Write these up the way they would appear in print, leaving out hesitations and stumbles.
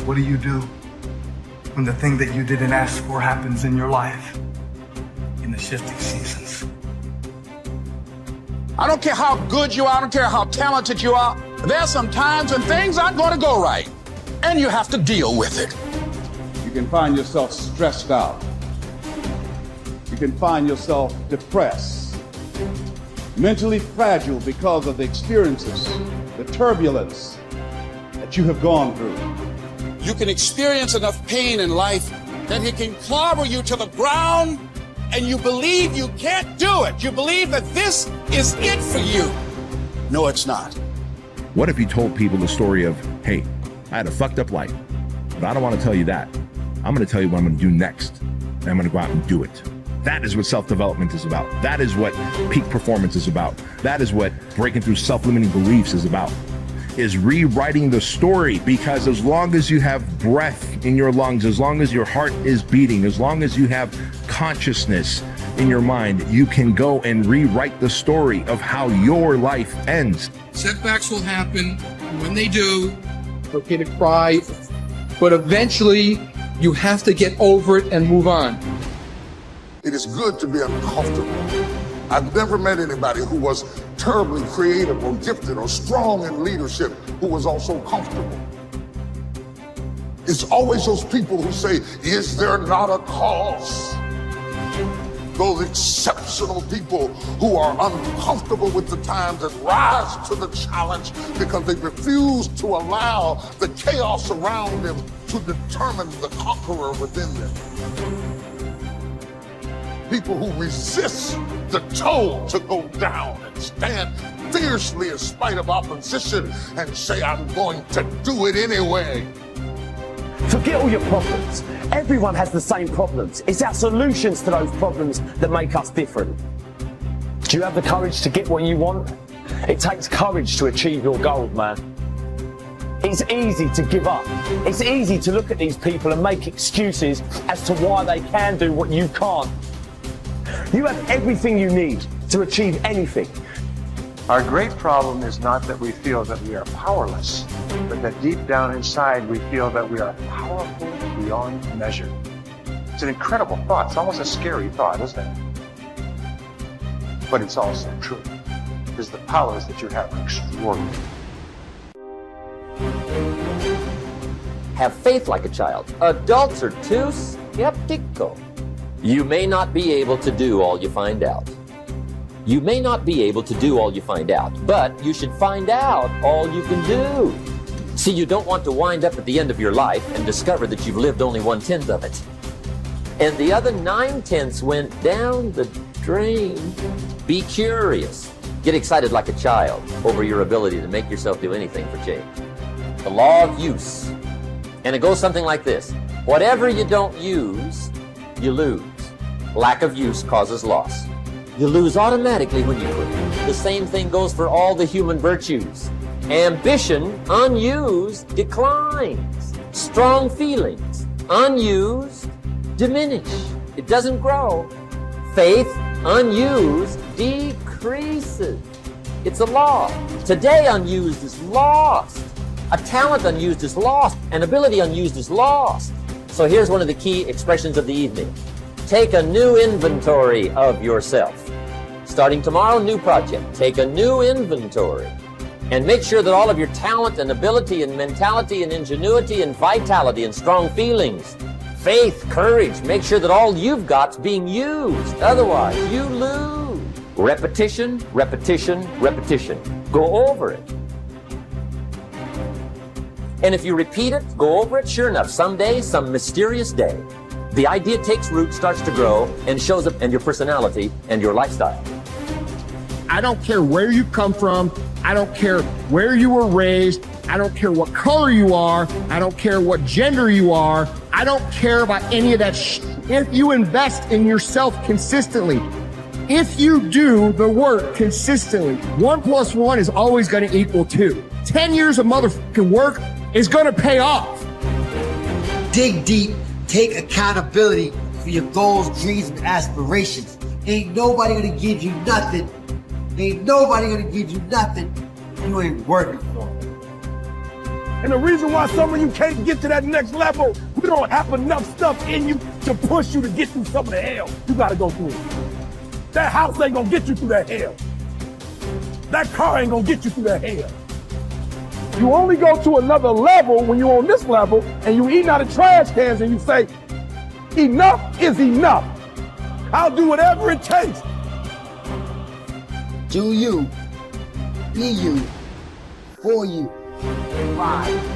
What do you do when the thing that you didn't ask for happens in your life in the shifting seasons? I don't care how good you are, I don't care how talented you are. There are some times when things aren't going to go right, and you have to deal with it. You can find yourself stressed out. You can find yourself depressed, mentally fragile because of the experiences, the turbulence that you have gone through. You can experience enough pain in life that it can clobber you to the ground, and you believe you can't do it. You believe that this is it for you. No, it's not. What if you told people the story of, hey, I had a fucked up life, but I don't want to tell you that. I'm going to tell you what I'm going to do next, and I'm going to go out and do it. That is what self-development is about. That is what peak performance is about. That is what breaking through self-limiting beliefs is about, is rewriting the story. Because as long as you have breath in your lungs, as long as your heart is beating, as long as you have consciousness in your mind, you can go and rewrite the story of how your life ends. Setbacks will happen. When they do, it's okay to cry, but eventually you have to get over it and move on. It is good to be uncomfortable. I've never met anybody who was terribly creative or gifted or strong in leadership who was also comfortable. It's always those people who say, is there not a cause? Those exceptional people who are uncomfortable with the times and rise to the challenge because they refuse to allow the chaos around them to determine the conqueror within them. People who resist the toll to go down and stand fiercely in spite of opposition and say, I'm going to do it anyway. Forget all your problems. Everyone has the same problems. It's our solutions to those problems that make us different. Do you have the courage to get what you want? It takes courage to achieve your goals, man. It's easy to give up. It's easy to look at these people and make excuses as to why they can do what you can't. You have everything you need to achieve anything. Our great problem is not that we feel that we are powerless, but that deep down inside we feel that we are powerful beyond measure. It's an incredible thought. It's almost a scary thought, isn't it? But it's also true, because the powers that you have are extraordinary. Have faith like a child. Adults are too skeptical. You may not be able to do all you find out. You may not be able to do all you find out, but you should find out all you can do. See, you don't want to wind up at the end of your life and discover that you've lived only 1/10 of it. And the other 9/10 went down the drain. Be curious. Get excited like a child over your ability to make yourself do anything for change. The law of use. And it goes something like this. Whatever you don't use, you lose. Lack of use causes loss. You lose automatically when you quit. The same thing goes for all the human virtues. Ambition, unused, declines. Strong feelings, unused, diminish. It doesn't grow. Faith, unused, decreases. It's a law. Today unused is lost. A talent unused is lost. An ability unused is lost. So here's one of the key expressions of the evening. Take a new inventory of yourself. Starting tomorrow, new project. Take a new inventory and make sure that all of your talent and ability and mentality and ingenuity and vitality and strong feelings, faith, courage, make sure that all you've got's being used. Otherwise, you lose. Repetition, repetition, repetition. Go over it. And if you repeat it, go over it, sure enough, someday, some mysterious day, the idea takes root, starts to grow, and shows up in your personality and your lifestyle. I don't care where you come from. I don't care where you were raised. I don't care what color you are. I don't care what gender you are. I don't care about any of that If you invest in yourself consistently, if you do the work consistently, 1 + 1 is always going to equal 2. 10 years of motherfucking work is going to pay off. Dig deep, take accountability for your goals, dreams, and aspirations. Ain't nobody gonna give you nothing. Ain't nobody gonna give you nothing you ain't working for. And the reason why some of you can't get to that next level, we don't have enough stuff in you to push you to get through some of the hell you gotta go through. That house ain't gonna get you through that hell. That car ain't gonna get you through that hell. You only go to another level when you're on this level and you eating out of trash cans and you say, enough is enough. I'll do whatever it takes. Do you, be you, for you. Bye.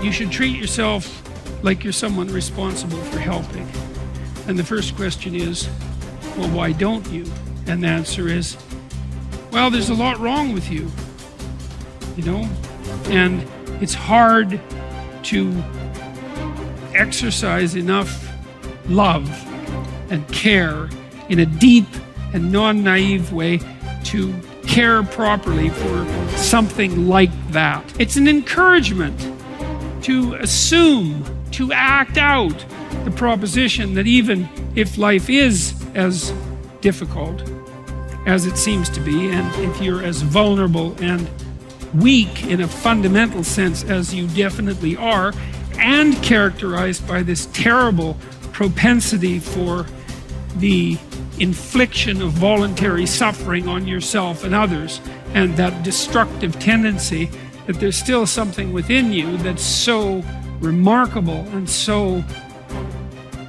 You should treat yourself like you're someone responsible for helping. And the first question is, well, why don't you? And the answer is, well, there's a lot wrong with you, you know? And it's hard to exercise enough love and care in a deep and non-naive way to care properly for something like that. It's an encouragement to assume, to act out the proposition that even if life is as difficult as it seems to be, and if you're as vulnerable and weak in a fundamental sense as you definitely are, and characterized by this terrible propensity for the infliction of voluntary suffering on yourself and others, and that destructive tendency, that there's still something within you that's so remarkable and so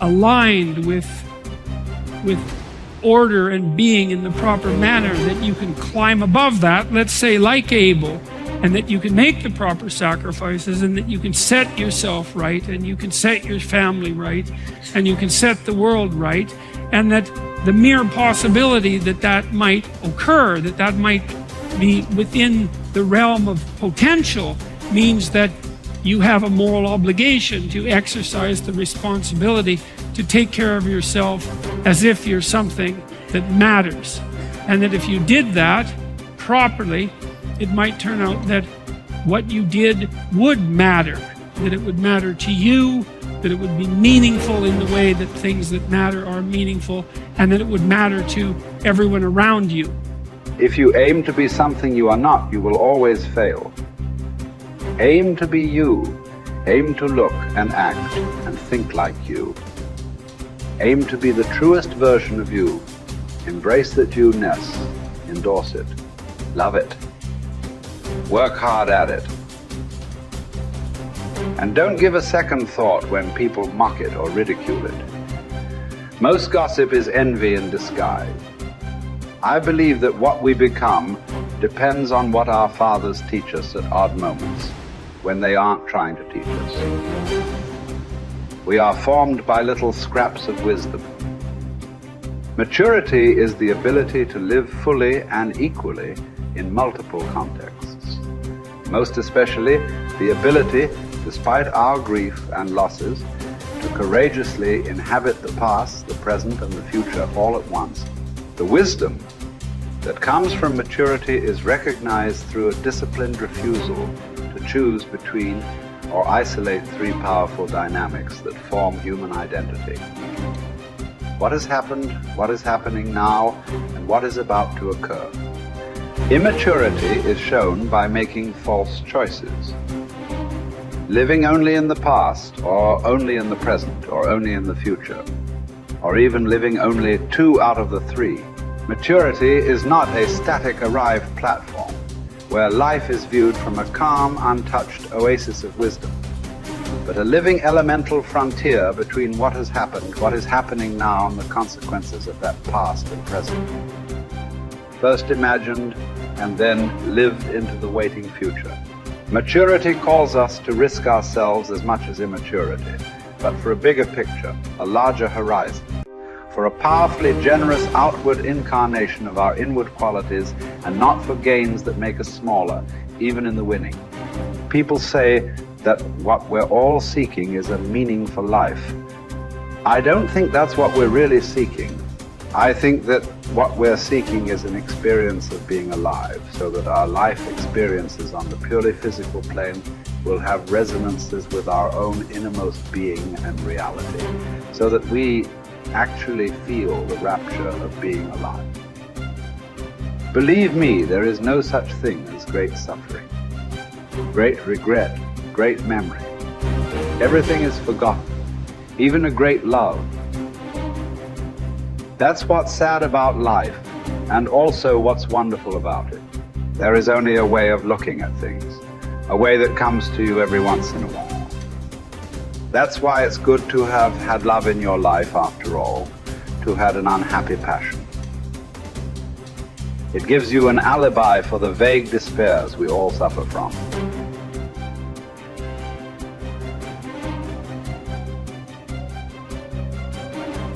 aligned with order and being in the proper manner that you can climb above that, let's say like Abel, and that you can make the proper sacrifices, and that you can set yourself right, and you can set your family right, and you can set the world right, and that the mere possibility that that might occur, that that might be within the realm of potential, means that you have a moral obligation to exercise the responsibility to take care of yourself as if you're something that matters. And that if you did that properly, it might turn out that what you did would matter, that it would matter to you, that it would be meaningful in the way that things that matter are meaningful, and that it would matter to everyone around you. If you aim to be something you are not, you will always fail. Aim to be you. Aim to look and act and think like you. Aim to be the truest version of you. Embrace that you-ness. Endorse it. Love it. Work hard at it. And don't give a second thought when people mock it or ridicule it. Most gossip is envy in disguise. I believe that what we become depends on what our fathers teach us at odd moments, when they aren't trying to teach us. We are formed by little scraps of wisdom. Maturity is the ability to live fully and equally in multiple contexts. Most especially, the ability, despite our grief and losses, to courageously inhabit the past, the present, and the future all at once. The wisdom that comes from maturity is recognized through a disciplined refusal to choose between or isolate three powerful dynamics that form human identity. What has happened, what is happening now, and what is about to occur. Immaturity is shown by making false choices. Living only in the past, or only in the present, or only in the future, or even living only 2 out of the 3. Maturity is not a static arrived platform where life is viewed from a calm, untouched oasis of wisdom, but a living elemental frontier between what has happened, what is happening now, and the consequences of that past and present. First imagined and then lived into the waiting future. Maturity calls us to risk ourselves as much as immaturity, but for a bigger picture, a larger horizon, for a powerfully generous outward incarnation of our inward qualities, and not for gains that make us smaller, even in the winning. People say that what we're all seeking is a meaningful life. I don't think that's what we're really seeking. I think that what we're seeking is an experience of being alive, so that our life experiences on the purely physical plane will have resonances with our own innermost being and reality, so that we actually feel the rapture of being alive. Believe me, there is no such thing as great suffering, great regret, great memory. Everything is forgotten, even a great love. That's what's sad about life, and also what's wonderful about it. There is only a way of looking at things, a way that comes to you every once in a while. That's why it's good to have had love in your life after all, to have had an unhappy passion. It gives you an alibi for the vague despairs we all suffer from.